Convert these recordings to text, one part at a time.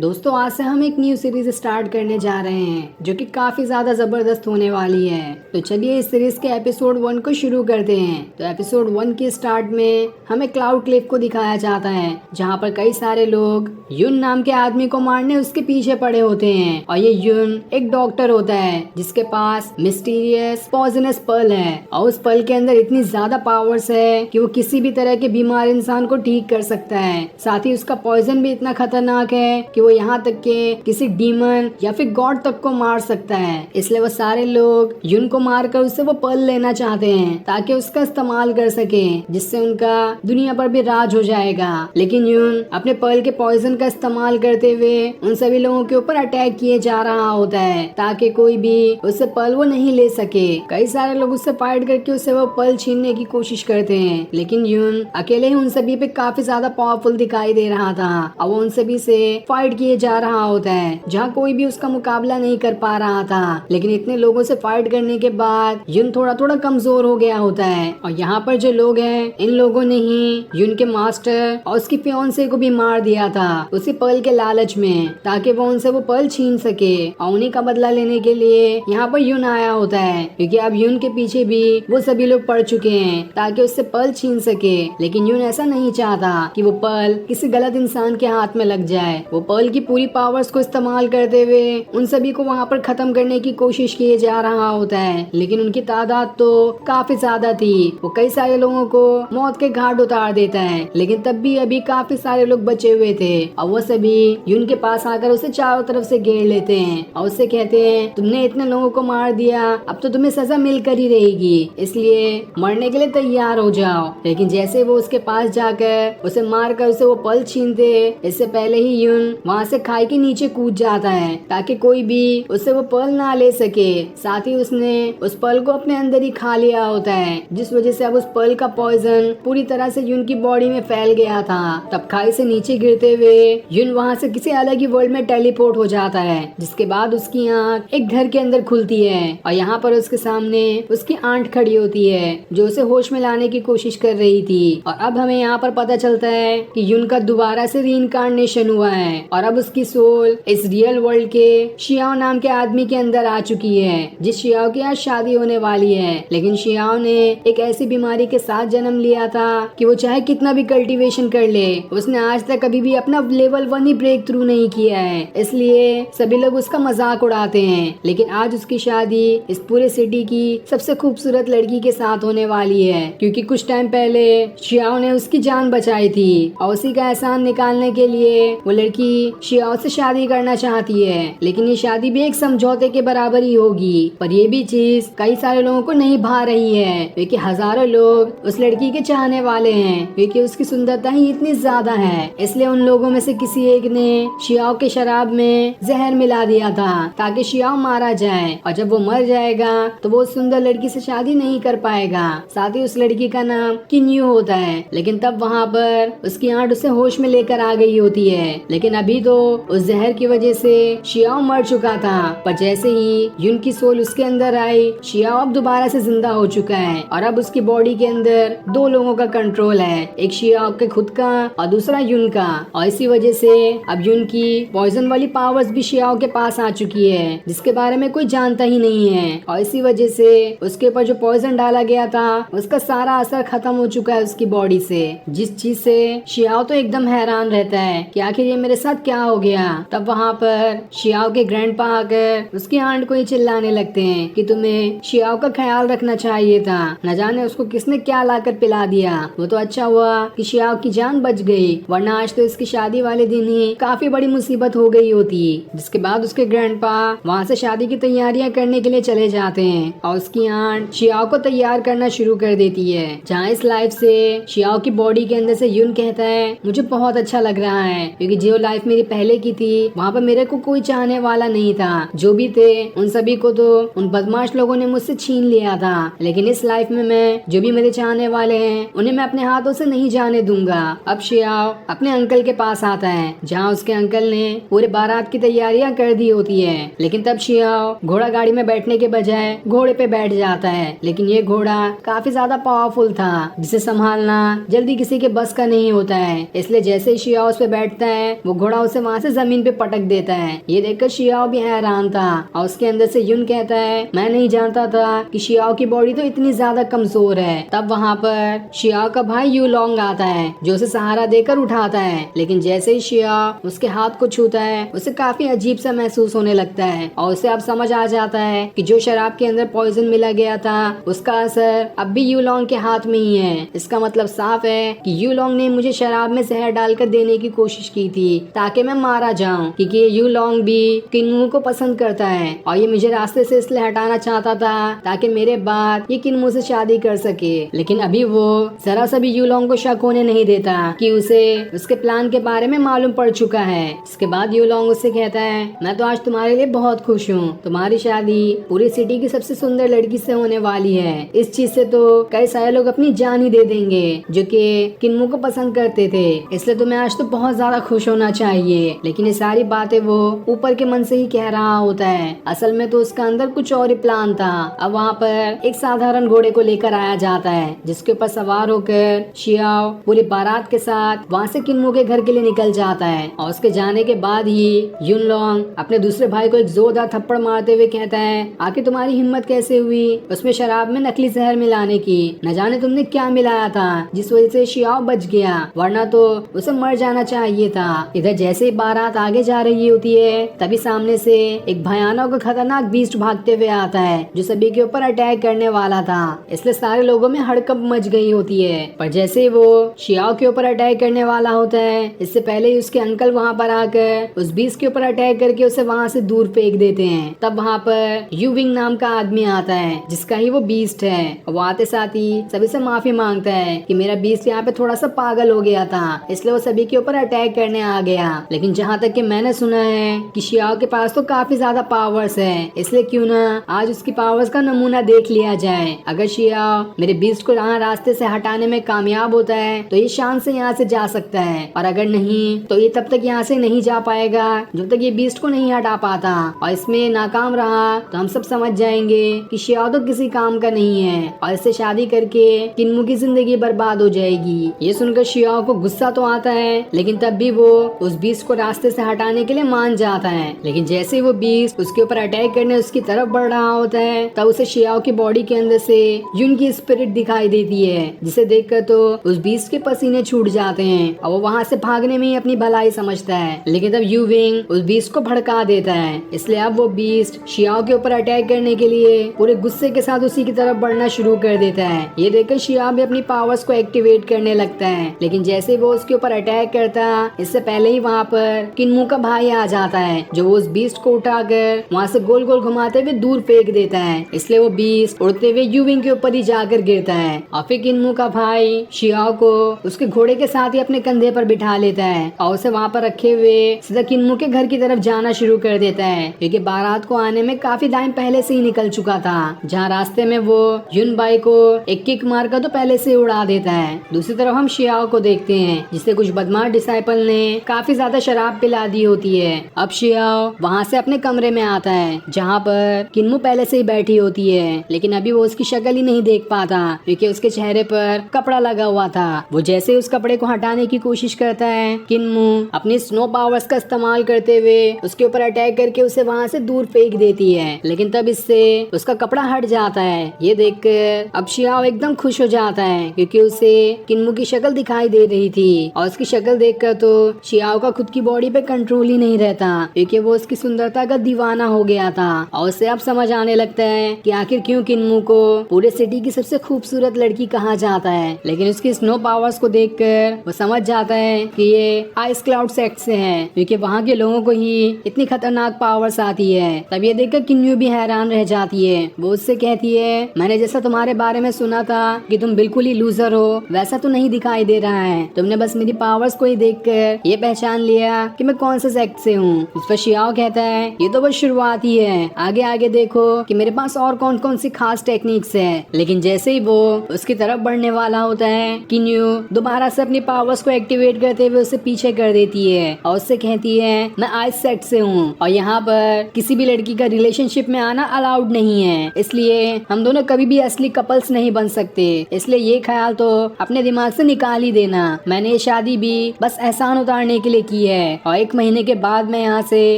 दोस्तों आज से हम एक न्यू सीरीज स्टार्ट करने जा रहे हैं जो कि काफी ज्यादा जबरदस्त होने वाली है। तो चलिए इस सीरीज के एपिसोड 1 को शुरू करते हैं। तो एपिसोड 1 के स्टार्ट में हमें क्लाउड क्लिफ को दिखाया जाता है जहाँ पर कई सारे लोग युन नाम के आदमी को मारने उसके पीछे पड़े होते हैं। और ये युन एक डॉक्टर होता है जिसके पास मिस्टीरियस पॉइजनस पर्ल है और उस पर्ल के अंदर इतनी ज्यादा पावर्स है कि वो किसी भी तरह के बीमार इंसान को ठीक कर सकता है। साथ ही उसका पॉइजन भी इतना खतरनाक है कि वो यहाँ तक के किसी डीमन या फिर गॉड तक को मार सकता है। इसलिए वो सारे लोग युन को मारकर उससे वो पर्ल लेना चाहते हैं ताकि उसका इस्तेमाल कर सके, जिससे उनका दुनिया पर भी राज हो जाएगा। लेकिन युन अपने पर्ल के पॉइजन का इस्तेमाल करते हुए उन सभी लोगों के ऊपर अटैक किए जा रहा होता है ताकि कोई भी उससे पर्ल वो नहीं ले सके। कई सारे लोग उससे फाइट करके उससे वो पर्ल छीनने की कोशिश करते हैं, लेकिन युन अकेले ही उन सभी पे काफी ज्यादा पावरफुल दिखाई दे रहा था और वो उन सभी से फाइट किए जा रहा होता है जहाँ कोई भी उसका मुकाबला नहीं कर पा रहा था। लेकिन इतने लोगों से फाइट करने के बाद युन थोड़ा थोड़ा कमजोर हो गया होता है और यहाँ पर जो लोग हैं इन लोगों ने ही युन के मास्टर और उसकी फियांसे को भी मार दिया था उसी पर्ल के लालच में, ताकि वो उनसे वो पर्ल छीन सके। और उन्हीं का बदला लेने के लिए यहाँ पर युन आया होता है क्योंकि अब युन के पीछे भी वो सभी लोग पड़ चुके हैं ताकि उससे पर्ल छीन सके। लेकिन युन ऐसा नहीं चाहता कि वो पर्ल किसी गलत इंसान के हाथ में लग जाए। वो पर्ल की पूरी पावर्स को इस्तेमाल करते हुए उन सभी को वहाँ पर खत्म करने की कोशिश किए जा रहा होता है, लेकिन उनकी तादाद तो काफी ज्यादा थी। वो कई सारे लोगों को मौत के घाट उतार देता है, लेकिन तब भी अभी काफी सारे लोग बचे हुए थे और वो सभी युन के पास आकर उसे चारों तरफ से घेर लेते हैं और उससे कहते हैं तुमने इतने लोगों को मार दिया, अब तो तुम्हें सजा मिलकर ही रहेगी, इसलिए मरने के लिए तैयार हो जाओ। लेकिन जैसे वो उसके पास जाकर उसे मार कर उसे वो पर्ल छीनते इससे पहले ही युन वहाँ से खाई के नीचे कूद जाता है ताकि कोई भी उससे वो पर्ल ना ले सके। साथ ही उसने उस पर्ल को अपने अंदर ही खा लिया होता है, जिस वजह से अब उस पर्ल का पॉइजन पूरी तरह से युन की बॉडी में फैल गया था। तब खाई से नीचे गिरते हुए युन वहाँ से किसी अलग ही वर्ल्ड में टेलीपोर्ट हो जाता है, जिसके बाद उसकी आंख एक घर के अंदर खुलती है और यहाँ पर उसके सामने उसकी आंट खड़ी होती है जो उसे होश में लाने की कोशिश कर रही थी। और अब हमें यहाँ पर पता चलता है कि युन का दोबारा से रीइंकार्नेशन हुआ है और अब उसकी सोल इस रियल वर्ल्ड के शियाओ नाम के आदमी के अंदर आ चुकी है, जिस शियाओ की आज शादी होने वाली है। लेकिन शियाओ ने एक ऐसी बीमारी के साथ जन्म लिया था कि वो चाहे कितना भी कल्टीवेशन कर ले उसने आज तक कभी भी अपना लेवल 1 ही ब्रेक थ्रू नहीं किया है, इसलिए सभी लोग उसका मजाक उड़ाते हैं। लेकिन आज उसकी शादी इस पूरे सिटी की सबसे खूबसूरत लड़की के साथ होने वाली है, क्योंकि कुछ टाइम पहले शियाओ ने उसकी जान बचाई थी और उसी का एहसान निकालने के लिए वो लड़की शियाओ से शादी करना चाहती है। लेकिन ये शादी भी एक समझौते के बराबर ही होगी, पर ये भी चीज कई सारे लोगों को नहीं भा रही है क्योंकि हजारों लोग उस लड़की के चाहने वाले हैं क्योंकि उसकी सुंदरता ही इतनी ज्यादा है। इसलिए उन लोगों में से किसी एक ने शियाओ के शराब में जहर मिला दिया था ताकि शियाओ मारा जाए और जब वो मर जाएगा तो वो उस सुंदर लड़की से शादी नहीं कर पाएगा। साथ ही उस लड़की का नाम किन्यू होता है। लेकिन तब वहाँ पर उसकी आंट उसे होश में लेकर आ गई होती है, लेकिन अभी तो उस जहर की वजह से शियाओ मर चुका था। पर जैसे ही युन की सोल उसके अंदर आई, शियाओ अब दोबारा से जिंदा हो चुका है और अब उसकी बॉडी के अंदर 2 लोगों का कंट्रोल है, एक शियाओ के खुद का और दूसरा युन का। और इसी वजह से अब युन की पॉइजन वाली पावर्स भी शियाओ के पास आ चुकी है जिसके बारे में कोई जानता ही नहीं है। और इसी वजह से उसके ऊपर जो पॉइजन डाला गया था उसका सारा असर खत्म हो चुका है उसकी बॉडी से, जिस चीज से शियाओ तो एकदम हैरान रहता है कि आखिर ये मेरे साथ क्या हो गया। तब वहाँ पर शियाओ के ग्रैंडपा आकर उसकी आंट को ही चिल्लाने लगते हैं कि तुम्हें शियाओ का ख्याल रखना चाहिए था, न जाने उसको किसने क्या लाकर पिला दिया। वो तो अच्छा हुआ कि शियाओ की जान बच गई, वरना आज तो इसकी शादी वाले दिन ही काफी बड़ी मुसीबत हो गई होती। जिसके बाद उसके ग्रैंडपा वहाँ से शादी की तैयारियां करने के लिए चले जाते हैं और उसकी आंट शियाओ को तैयार करना शुरू कर देती है। जहाँ इस लाइफ से शियाओ की बॉडी के अंदर से युन कहता है मुझे बहुत अच्छा लग रहा है क्योंकि जो लाइफ मेरी पहले की थी वहाँ पर मेरे को कोई चाहने वाला नहीं था, जो भी थे उन सभी को तो उन बदमाश लोगों ने मुझसे छीन लिया था। लेकिन इस लाइफ में मैं जो भी मेरे चाहने वाले हैं उन्हें मैं अपने हाथों से नहीं जाने दूंगा। अब शियाओ अपने अंकल के पास आता है जहाँ उसके अंकल ने पूरे बारात की तैयारियां कर दी होती है। लेकिन तब शियाओ घोड़ा गाड़ी में बैठने के बजाय घोड़े पे बैठ जाता है, लेकिन ये घोड़ा काफी ज्यादा पावरफुल था जिसे संभालना जल्दी किसी के बस का नहीं होता है। इसलिए जैसे ही शियाओ उस पे बैठता है वो घोड़ा शियाओ से वहाँ से जमीन पे पटक देता है। ये देखकर शियाओ भी हैरान था और उसके अंदर से युन कहता है मैं नहीं जानता था कि शियाओ की बॉडी तो इतनी ज्यादा कमजोर है। तब वहाँ पर शियाओ का भाई यू लॉन्ग आता है जो उसे सहारा देकर उठाता है, लेकिन जैसे ही शियाओ उसके हाथ को छूता है उसे काफी अजीब सा महसूस होने लगता है और उसे अब समझ आ जाता है कि जो शराब के अंदर पॉइजन मिला गया था उसका असर अब भी यू लॉन्ग के हाथ में ही है। इसका मतलब साफ है कि यू लॉन्ग ने मुझे शराब में जहर डालकर देने की कोशिश की थी ताकि मैं मारा जाऊं, क्योंकि यू लॉन्ग भी किन्मू को पसंद करता है और ये मुझे रास्ते से इसलिए हटाना चाहता था ताकि मेरे बाद ये किन्मू से शादी कर सके। लेकिन अभी वो जरा सा भी यू लॉन्ग को शक होने नहीं देता कि उसे उसके प्लान के बारे में मालूम पड़ चुका है। इसके बाद यू लॉन्ग उससे कहता है मैं तो आज तुम्हारे लिए बहुत खुश हूँ, तुम्हारी शादी पूरी सिटी की सबसे सुंदर लड़की से होने वाली है। इस चीज से तो कई सारे लोग अपनी जान ही दे देंगे जो कि किन्मू को पसंद करते थे, इसलिए तुम्हें आज तो बहुत ज्यादा खुश होना चाहिए। लेकिन ये सारी बातें वो ऊपर के मन से ही कह रहा होता है, असल में तो उसका अंदर कुछ और ही प्लान था। अब वहाँ पर एक साधारण घोड़े को लेकर आया जाता है जिसके ऊपर सवार होकर शियाओ पूरी बारात के साथ वहाँ से किन्मू के घर के लिए निकल जाता है और उसके जाने के बाद ही युन लॉन्ग अपने दूसरे भाई को एक जोरदार थप्पड़ मारते हुए कहता है आखिर तुम्हारी हिम्मत कैसे हुई उसमें शराब में नकली जहर मिलाने की, न जाने तुमने क्या मिलाया था जिस वजह से शियाओ बच गया, वरना तो उसे मर जाना चाहिए था। इधर जैसे ही बारात आगे जा रही होती है तभी सामने से एक भयानक और खतरनाक बीस्ट भागते हुए आता है जो सभी के ऊपर अटैक करने वाला था, इसलिए सारे लोगों में हड़कंप मच गई होती है। पर जैसे ही वो शियाओ के ऊपर अटैक करने वाला होता है इससे पहले ही उसके अंकल वहाँ पर आकर उस बीस्ट के ऊपर अटैक करके उसे वहाँ से दूर फेंक देते हैं। तब वहाँ पर यूविंग नाम का आदमी आता है जिसका ही वो बीस्ट है। वो आते साथ ही सभी से माफी मांगता है कि मेरा बीस्ट यहाँ पे थोड़ा सा पागल हो गया था इसलिए वो सभी के ऊपर अटैक करने आ गया। लेकिन जहाँ तक कि मैंने सुना है कि शियाओ के पास तो काफी ज्यादा पावर्स है, इसलिए क्यों ना आज उसकी पावर्स का नमूना देख लिया जाए। अगर शियाओ मेरे बीस्ट को यहाँ रास्ते से हटाने में कामयाब होता है तो ये शान से यहाँ से जा सकता है, और अगर नहीं तो ये तब तक यहाँ से नहीं जा पाएगा जब तक ये बीस्ट को नहीं हटा पाता, और इसमें नाकाम रहा तो हम सब समझ जाएंगे कि शियाओ तो किसी काम का नहीं है और इससे शादी करके किन्मू की जिंदगी बर्बाद हो जाएगी। ये सुनकर शियाओ को गुस्सा तो आता है लेकिन तब भी वो उस बीस्ट को रास्ते से हटाने के लिए मान जाता है। लेकिन जैसे ही वो बीस्ट उसके ऊपर अटैक करने उसकी तरफ बढ़ रहा होता है तब उसे शियाओ की बॉडी के अंदर से युन की स्पिरिट दिखाई देती है जिसे देखकर तो उस बीस्ट के पसीने छूट जाते हैं और वो वहाँ से भागने में ही अपनी भलाई समझता है। लेकिन तब यू विंग उस बीस्ट को भड़का देता है, इसलिए अब वो बीस्ट शियाओ के ऊपर अटैक करने के लिए पूरे गुस्से के साथ उसी की तरफ बढ़ना शुरू कर देता है। ये देखकर शियाओ भी अपनी पावर्स को एक्टिवेट करने लगता है, लेकिन जैसे वो उसके ऊपर अटैक करता इससे पहले ही वहाँ पर किन्मू का भाई आ जाता है जो वो उस बीस्ट को उठाकर वहाँ से गोल गोल घुमाते हुए दूर फेंक देता है। इसलिए वो बीस्ट उड़ते हुए यू विंग के ऊपर ही जाकर गिरता है और फिर किन्मू का भाई शियाओ को उसके घोड़े के साथ ही अपने कंधे पर बिठा लेता है और उसे वहाँ पर रखे हुए सीधा किन्मू के घर की तरफ जाना शुरू कर देता है, क्योंकि बारात को आने में काफी टाइम पहले से ही निकल चुका था। जहाँ रास्ते में वो युन बाई को एक किक मार कर तो पहले से उड़ा देता है। दूसरी तरफ हम शियाओ को देखते हैं जिसे कुछ बदमाश डिसाइपल ने काफी ज्यादा शराब पिला दी होती है। अब शियाओ वहाँ से अपने कमरे में आता है जहाँ पर किन्मू पहले से ही बैठी होती है, लेकिन अभी वो उसकी शक्ल ही नहीं देख पाता क्योंकि उसके चेहरे पर कपड़ा लगा हुआ था। वो जैसे उस कपड़े को हटाने की कोशिश करता है किन्मू अपनी स्नो पावर्स का इस्तेमाल करते हुए उसके ऊपर अटैक करके उसे वहाँ से दूर फेंक देती है, लेकिन तब इससे उसका कपड़ा हट जाता है। ये देखकर अब शियाओ एकदम खुश हो जाता है क्योंकि उसे किन्मू की शक्ल दिखाई दे रही थी और उसकी शक्ल देखकर तो शियाओ का खुद की बॉडी पे कंट्रोल ही नहीं रहता क्योंकि वो उसकी सुंदरता का दीवाना हो गया था और उसे अब समझ आने लगता है कि आखिर क्यों किन्मू को पूरे सिटी की सबसे खूबसूरत लड़की कहा जाता है। लेकिन उसकी स्नो पावर्स को देखकर वो समझ जाता है कि ये आइस क्लाउड सेक्ट से है क्योंकि वहाँ के लोगों को ही इतनी खतरनाक पावर्स आती है। तब ये देखकर किन्यू भी हैरान रह जाती है। वो उससे कहती है मैंने जैसा तुम्हारे बारे में सुना था कि तुम बिल्कुल ही लूजर हो वैसा तो नहीं दिखाई दे रहा है, तुमने बस मेरी पावर्स को ही देखकर ये पहचान लिया कि मैं कौन से सेक्ट से हूँ। इस पर शियाओ कहता है ये तो बस शुरुआत ही है, आगे आगे देखो कि मेरे पास और कौन कौन सी खास टेक्निक्स है। लेकिन जैसे ही वो उसकी तरफ बढ़ने वाला होता है किन्यू दोबारा से अपनी पावर्स को एक्टिवेट करते हुए उसे पीछे कर देती है और उससे कहती है मैं आइस सेक्ट से हूँ और यहाँ पर किसी भी लड़की का रिलेशनशिप में आना अलाउड नहीं है, इसलिए हम दोनों कभी भी असली कपल्स नहीं बन सकते, इसलिए ये ख्याल तो अपने दिमाग से निकाल ही देना। मैंने ये शादी भी बस एहसान उतारने के लिए की है और 1 महीने के बाद मैं यहाँ से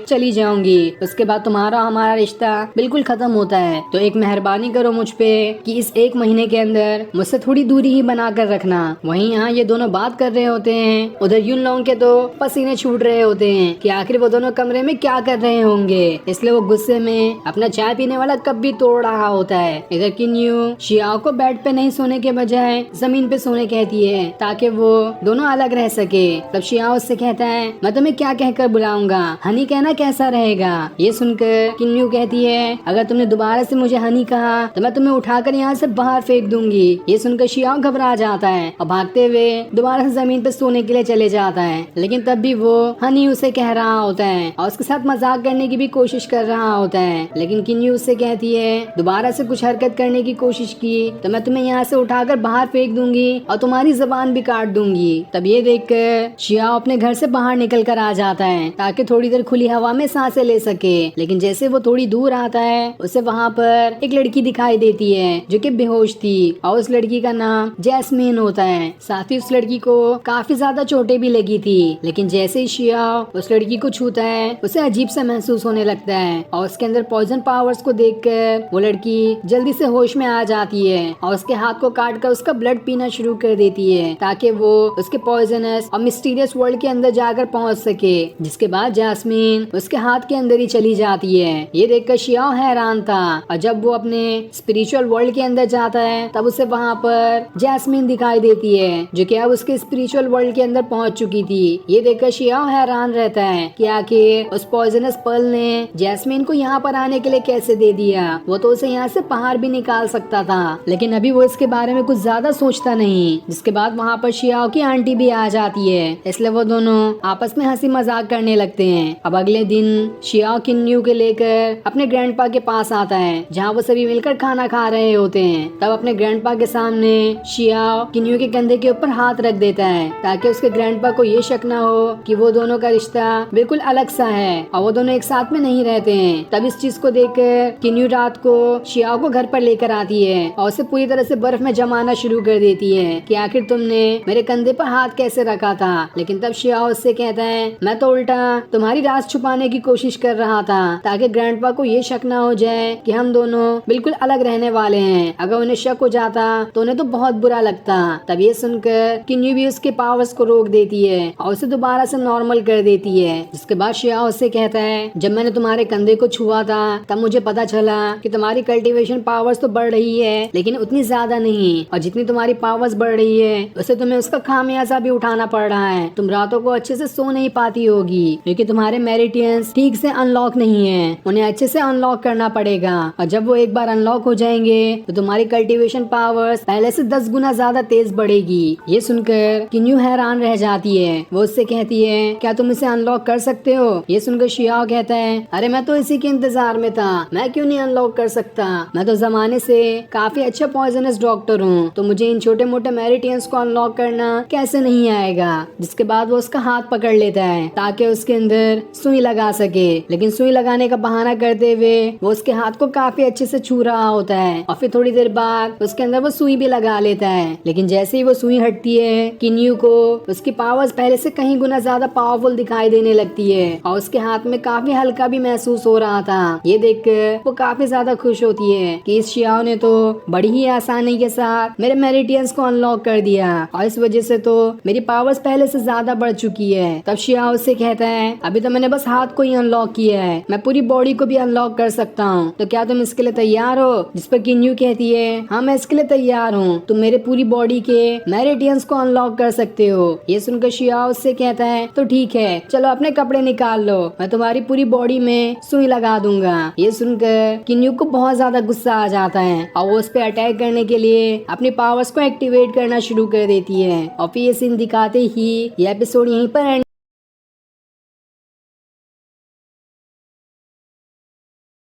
चली जाऊंगी। उसके बाद तुम्हारा हमारा रिश्ता बिल्कुल खत्म होता है। तो एक मेहरबानी करो मुझ पे कि इस 1 महीने के अंदर मुझसे थोड़ी दूरी ही बना कर रखना। वहीं यहाँ ये दोनों बात कर रहे होते हैं, उधर यून लोंग के तो पसीने छूट रहे होते हैं कि आखिर वो दोनों कमरे में क्या कर रहे होंगे। इसलिए वो गुस्से में अपना चाय पीने वाला कप भी तोड़ रहा होता है। इधर किन्यू शियाओ को बेड पे नहीं सोने के बजाय जमीन पे सोने कहती है ताकि वो दोनों अलग रह सके। तब शियाओ उससे कहता है मैं तुम्हें क्या कहकर बुलाऊंगा, हनी कहना कैसा रहेगा। ये सुनकर किन्यू कहती है अगर तुमने दोबारा से मुझे हनी कहा तो मैं तुम्हें उठाकर यहाँ से बाहर फेंक दूंगी। ये सुनकर शियाओ घबरा जाता है और भागते हुए दोबारा से जमीन पे सोने के लिए चले जाता है। लेकिन तब भी वो हनी उसे कह रहा होता है और उसके साथ मजाक करने की भी कोशिश कर रहा होता है। लेकिन किन्यू उससे कहती है दोबारा से कुछ हरकत करने की कोशिश की तो मैं तुम्हें यहाँ से उठाकर बाहर फेंक दूंगी और तुम्हारी जबान भी काट दूंगी। तब ये देखकर शियाओ अपने घर से बाहर निकल कर आ जाता है ताकि थोड़ी देर खुली हवा में सांसें ले सके। लेकिन जैसे वो थोड़ी दूर आता है उसे वहाँ पर एक लड़की दिखाई देती है जो कि बेहोश थी और उस लड़की का नाम जैस्मीन होता है। साथ ही उस लड़की को काफी ज्यादा चोटें भी लगी थी। लेकिन जैसे ही शियाओ उस लड़की को छूता है उसे अजीब सा महसूस होने लगता है और उसके अंदर पॉइजन पावर्स को देखकर वो लड़की जल्दी से होश में आ जाती है और उसके हाथ को काट कर उसका ब्लड पीना शुरू कर देती है ताकि वो उसके पॉइजनस और मिस्टीरियस वर्ल्ड के अंदर जाकर पहुंच सके। जिसके बाद जैस्मीन उसके हाथ के अंदर ही चली जाती है। ये देखकर शियाओ हैरान था और जब वो अपने स्पिरिचुअल वर्ल्ड के अंदर जाता है तब उसे वहाँ पर जैस्मीन दिखाई देती है जो कि अब उसके स्पिरिचुअल वर्ल्ड के अंदर पहुंच चुकी थी। ये देखकर शियाओ हैरान रहता है कि आखिर उस पॉइजनस पर्ल ने जैस्मीन को यहाँ पर आने के लिए कैसे दे दिया। वो तो उसे यहाँ से बाहर भी निकाल सकता था लेकिन अभी वो इसके बारे में कुछ ज्यादा सोचता नहीं। जिसके बाद वहाँ पर शियाओ की आंटी भी आ जाती है इसलिए वो दोनों आपस में हंसी मजाक करने लगते हैं। अब अगले दिन शियाओ किन्यू के लेकर अपने ग्रैंडपा के पास आता है जहाँ वो सभी मिलकर खाना खा रहे होते हैं। तब अपने ग्रैंडपा के सामने शियाओ किन्यू के कंधे के ऊपर हाथ रख देता है ताकि उसके ग्रैंडपा को ये शक न हो कि वो दोनों का रिश्ता बिल्कुल अलग सा है और वो दोनों एक साथ में नहीं रहते हैं। तब इस चीज को देखकर किन्यू रात को शियाओ को घर पर लेकर आती है और उसे पूरी तरह से बर्फ में जमाना शुरू कर देती है कि आखिर तुमने मेरे कंधे पर हाथ कैसे रखा था। लेकिन तब शियाओ उससे कहता है मैं तो उल्टा तुम्हारी राज छुपाने की कोशिश कर रहा था ताकि ग्रैंडपा को ये शक न हो जाए कि हम दोनों बिल्कुल अलग रहने वाले हैं। अगर उन्हें शक हो जाता तो उन्हें तो बहुत बुरा लगता। तब ये सुनकर किन्यू भी उसके पावर्स को रोक देती है और उसे दोबारा से नॉर्मल कर देती है। जिसके बाद शियाओ उससे कहता है जब मैंने तुम्हारे कंधे को छुआ था तब मुझे पता चला कि तुम्हारी कल्टीवेशन पावर्स तो बढ़ रही है लेकिन उतनी ज्यादा नहीं और जितनी तुम्हारी पावर्स बढ़ रही है उसे तुम्हें उसका खामियाजा भी उठाना पड़ रहा है। तुम रातों को अच्छे से सो नहीं पाती होगी क्योंकि तुम्हारे मेरिटियंस ठीक से अनलॉक नहीं है, उन्हें अच्छे से अनलॉक करना पड़ेगा और जब वो एक बार अनलॉक हो जाएंगे तो तुम्हारी कल्टीवेशन पावर्स पहले से 10 गुना ज्यादा तेज बढ़ेगी। ये सुनकर किन्यू हैरान रह जाती है। वो उससे कहती है क्या तुम इसे अनलॉक कर सकते हो। ये सुनकर शियाओ कहता है अरे मैं तो इसी के इंतजार में था, मैं क्यों नहीं अनलॉक कर सकता। मैं तो जमाने से काफी अच्छा पॉइजनस डॉक्टर हूँ तो मुझे इन छोटे मोटे मेरिटियंस को अनलॉक करना कैसे नहीं आएगा। जिसके बाद वो उसका हाथ पकड़ लेता है ताकि उसके अंदर सुई लगा सके। लेकिन सुई लगाने का बहाना करते हुए वो उसके हाथ को काफी अच्छे से छू रहा होता है और फिर थोड़ी देर बाद उसके अंदर वो सुई भी लगा लेता है। लेकिन जैसे ही वो सुई हटती है किन्यू को उसकी पावर्स पहले से कहीं गुना ज्यादा पावरफुल दिखाई देने लगती है और उसके हाथ में काफी हल्का भी महसूस हो रहा था। ये देखकर वो काफी ज्यादा खुश होती है कि इस शियाओ ने तो बड़ी ही आसानी के साथ मेरे मेरिटियंस को अनलॉक कर दिया और इस वजह से तो मेरी पावर्स पहले से ज्यादा बढ़ चुकी है। तब शियाओ उससे कहता है अभी तो मैंने बस हाथ को ही अनलॉक किया है, मैं पूरी बॉडी को भी अनलॉक कर सकता हूँ, तो क्या तुम इसके लिए तैयार हो। जिस पर किन्यू कहती है हाँ मैं इसके लिए तैयार हूँ, तुम मेरे पूरी बॉडी के मेरिटियंस को अनलॉक कर सकते हो। ये सुनकर शियाओ उससे कहता है तो ठीक है चलो अपने कपड़े निकाल लो, मैं तुम्हारी पूरी बॉडी में सुई लगा दूंगा। ये सुनकर किन्यू को बहुत ज्यादा गुस्सा आ जाता है और वो उस पर अटैक करने के लिए अपनी पावर्स को एक्टिवेट करना शुरू कर देती है। और फिर ये सीन दिखाते ही ये एपिसोड यहीं पर